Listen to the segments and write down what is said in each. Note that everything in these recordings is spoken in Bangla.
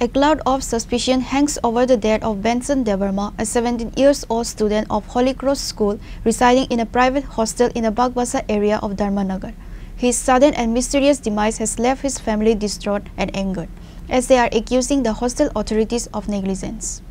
A cloud of suspicion hangs over the death of Benson Debarma, a 17-year-old student of Holy Cross School residing in a private hostel in the Bagbasa area of Dharmanagar. His sudden and mysterious demise has left his family distraught and angered, as they are accusing the hostel authorities of negligence.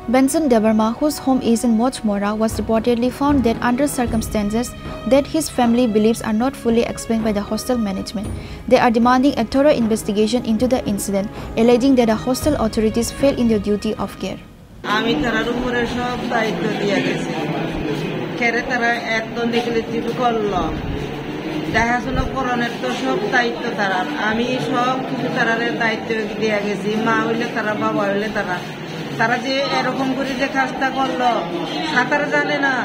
Benson Debarma, whose home is in Mochmora, was reportedly found dead under circumstances that his family believes are not fully explained by the hostel management. They are demanding a thorough investigation into the incident, alleging that the hostel authorities failed in their duty of care. দেখাশোনা করণের তো সব দায়িত্ব তারা আমি সব কিছু তারার দায়িত্ব দিয়ে গেছি মা হইলে তারা বাবা হইলে তারা যে এরকম করে যে কাজটা করলো সাঁতার জানে না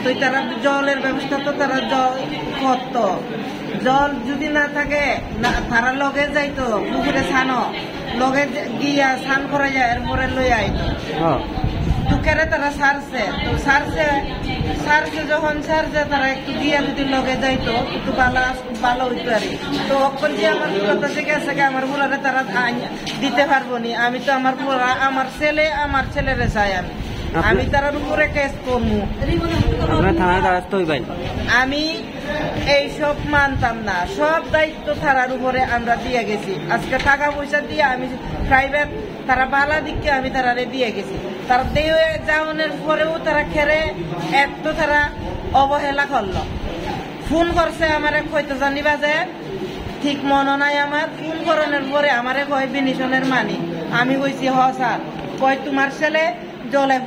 তো তারা জলের ব্যবস্থা তো তারা জল করত জল যদি না থাকে তারা লগে যাইতো পুকুরে ছানো লগে গিয়া স্নান করা যায় এরপরে লই আইতো দুঃখেরে তারা সারছে যখন সারছে তারা একটু দিয়া যদি লগে যাইতো একটু ভালো হইতো আর তো অক্ষণ যে আমার কথা থেকে গেছে আমার ফুলারে তারা দিতে পারবো নি আমি তো আমার ছেলেরে চাই আমি তার উপরে কেস করবো আমি এইসব মানতাম না সব দায়িত্ব থানার উপরে আমরা দিয়ে গেছি আজকে টাকা পয়সা দিয়ে আমি প্রাইভেট তারা বালা দিককে আমি তারারে দিয়ে গেছি তারা দিয়ে যাওয়ানোর পরেও তারা খেরে এত তারা অবহেলা করলো ফোন করছে আমারে কইতে জানিবা যে ঠিক মনে নাই আমার ফোন করানোর পরে আমারে কয় বিনিশনের মানি আমি কইছি হ স্যার কয় তোমার ছেলে জলে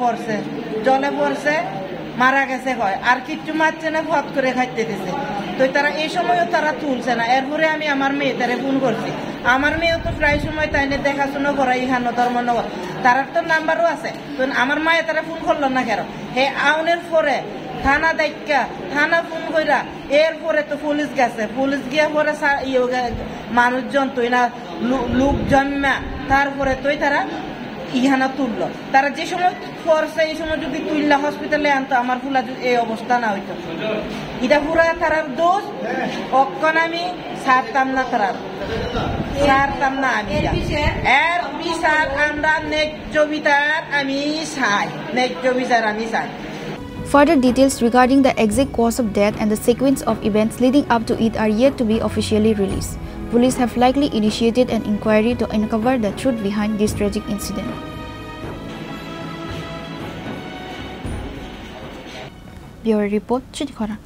পড়ছে মারা গেছে কয় আর কিচ্ছু মারছে না ফট করে খাইতে দিছে তো তারা এই সময়ও তারা তুলছে না এরপরে আমি আমার মেয়ে তারা ফোন করছি আমার মেয়েও তো প্রায় সময় তাই নিয়ে দেখাশোনা করা ইহানো ধর্মনগর তার তো নাম্বারও আছে তো আমার মায়ে তারা ফোন করলো না কেন হে আউনের পরে থানা দায়িকা থানা ফোন কইরা এরপরে তো পুলিশ গেছে পুলিশ গিয়ে পরে মানুষজন তুই না লোক জন্মা তারপরে তুই তারা ইহানা তুললো তারা যে সময় পড়ছে এই সময় যদি তুললা হসপিটালে আনতো আমার ফুলা এই অবস্থা না হইতো এটা পুরা তারার দোষ অক্ষণ আমি ছাড়তাম না আমি এর বিচার আমরা ন্যায্য বিচার আমি চাই Further details regarding the exact cause of death and the sequence of events leading up to it are yet to be officially released. Police have likely initiated an inquiry to uncover the truth behind this tragic incident. Bureau Report, Chidikora.